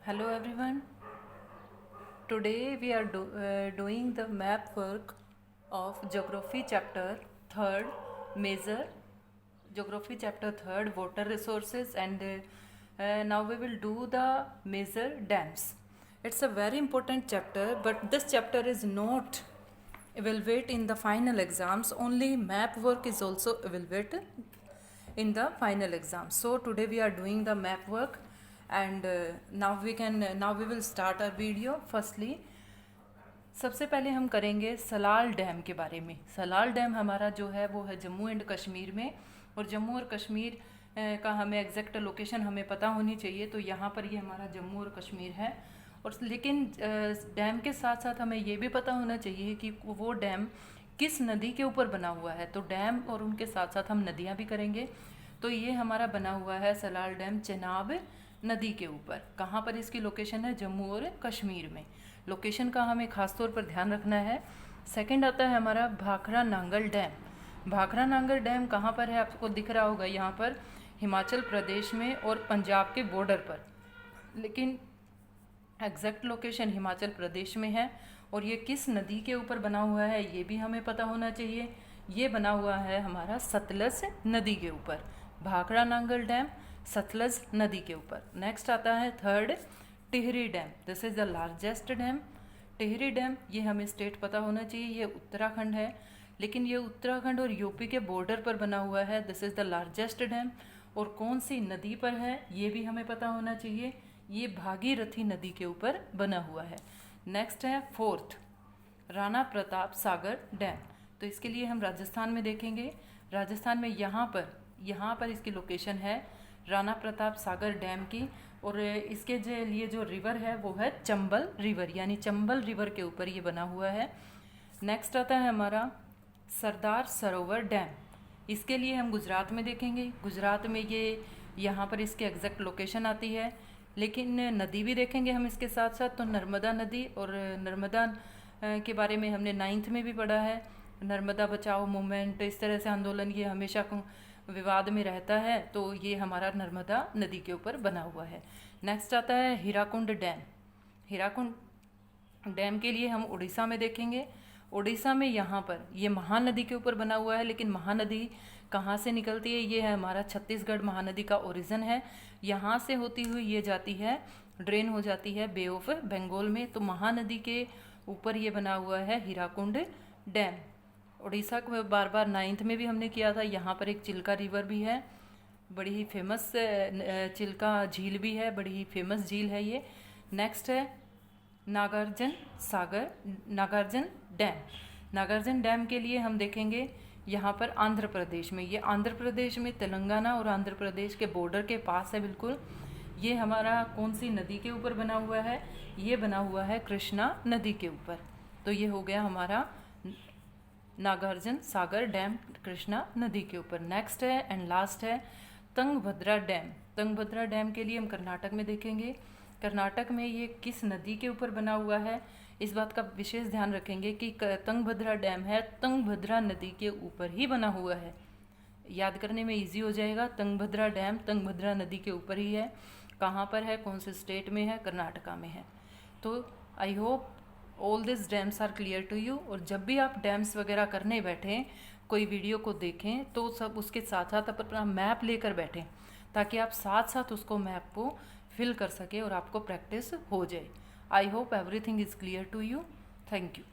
Hello everyone. Today we are doing the map work of Geography chapter 3rd, Major Geography chapter 3rd, Water Resources, and now we will do the major dams. It's a very important chapter, but this chapter is not evaluated in the final exams. Only map work is also evaluated in the final exam. So today we are doing the map work, and now we will start our video. Firstly, सबसे पहले हम करेंगे Salal dam के बारे में। Salal dam हमारा जो है वो है जम्मू एंड कश्मीर में, और जम्मू और कश्मीर का हमें एग्जैक्ट लोकेशन हमें पता होनी चाहिए। तो यहाँ पर ये हमारा जम्मू और कश्मीर है, और लेकिन डैम के साथ साथ हमें ये भी पता होना चाहिए कि वो डैम किस नदी के ऊपर बना हुआ है। तो डैम और उनके साथ साथ हम नदियाँ भी करेंगे। तो ये हमारा बना हुआ है सलाल डैम चेनाब नदी के ऊपर। कहाँ पर इसकी लोकेशन है? जम्मू और कश्मीर में। लोकेशन का हमें ख़ास तौर पर ध्यान रखना है। सेकंड आता है हमारा भाखड़ा नांगल डैम। भाखड़ा नांगल डैम कहाँ पर है? आपको दिख रहा होगा यहाँ पर, हिमाचल प्रदेश में और पंजाब के बॉर्डर पर, लेकिन एग्जैक्ट लोकेशन हिमाचल प्रदेश में है। और ये किस नदी के ऊपर बना हुआ है ये भी हमें पता होना चाहिए। ये बना हुआ है हमारा सतलज नदी के ऊपर। भाखड़ा नांगल डैम सतलज नदी के ऊपर। नेक्स्ट आता है third, Tehri dam. This is the largest dam. Tehri dam, ये हमें स्टेट पता होना चाहिए, ये उत्तराखंड है, लेकिन ये उत्तराखंड और यूपी के बॉर्डर पर बना हुआ है। This is the largest dam. और कौन सी नदी पर है ये भी हमें पता होना चाहिए। ये भागीरथी नदी के ऊपर बना हुआ है। नेक्स्ट है फोर्थ, राणा प्रताप सागर डैम। तो इसके लिए हम राजस्थान में देखेंगे। राजस्थान में यहाँ पर इसकी लोकेशन है राणा प्रताप सागर डैम की, और इसके लिए जो रिवर है वो है चंबल रिवर, यानी चंबल रिवर के ऊपर ये बना हुआ है। नेक्स्ट आता है हमारा सरदार सरोवर डैम। इसके लिए हम गुजरात में देखेंगे। गुजरात में ये यहाँ पर इसकी एग्जैक्ट लोकेशन आती है, लेकिन नदी भी देखेंगे हम इसके साथ साथ। तो नर्मदा नदी, और नर्मदा के बारे में हमने 9th में भी पढ़ा है। नर्मदा बचाओ मूवमेंट, इस तरह से आंदोलन ये हमेशा विवाद में रहता है। तो ये हमारा नर्मदा नदी के ऊपर बना हुआ है। नेक्स्ट आता है हीराकुंड डैम। हीराकुंड डैम के लिए हम उड़ीसा में देखेंगे। उड़ीसा में यहाँ पर ये महानदी के ऊपर बना हुआ है, लेकिन महानदी कहाँ से निकलती है? ये है हमारा छत्तीसगढ़ महानदी का ओरिजिन है। यहाँ से होती हुई ये जाती है, ड्रेन हो जाती है बे ऑफ बंगाल में। तो महानदी के ऊपर ये बना हुआ है हीराकुंड डैम। उड़ीसा को बार बार 9th में भी हमने किया था। यहाँ पर एक चिल्का रिवर भी है, बड़ी ही फेमस चिल्का झील भी है, बड़ी ही फेमस झील है ये। नेक्स्ट है नागार्जुन डैम। नागार्जुन डैम के लिए हम देखेंगे यहाँ पर आंध्र प्रदेश में। ये आंध्र प्रदेश में तेलंगाना और आंध्र प्रदेश के बॉर्डर के पास है बिल्कुल। ये हमारा कौन सी नदी के ऊपर बना हुआ है? ये बना हुआ है कृष्णा नदी के ऊपर। तो ये हो गया हमारा नागार्जुन सागर डैम कृष्णा नदी के ऊपर। नेक्स्ट है एंड लास्ट है तुंगभद्रा डैम। तुंगभद्रा डैम के लिए हम कर्नाटक में देखेंगे। कर्नाटक में ये किस नदी के ऊपर बना हुआ है, इस बात का विशेष ध्यान रखेंगे कि तुंगभद्रा डैम है तुंगभद्रा नदी के ऊपर ही बना हुआ है। याद करने में इजी हो जाएगा। तुंगभद्रा डैम तुंगभद्रा नदी के ऊपर ही है। कहाँ पर है, कौन से स्टेट में है? कर्नाटका में है। तो I hope all this dams are clear to you. और जब भी आप डैम्स वगैरह करने बैठें, कोई वीडियो को देखें, तो सब उसके साथ साथ अपना मैप लेकर बैठें, ताकि आप साथ साथ उसको मैप को फिल कर सकें और आपको प्रैक्टिस हो जाए। I hope everything is clear to you. Thank you.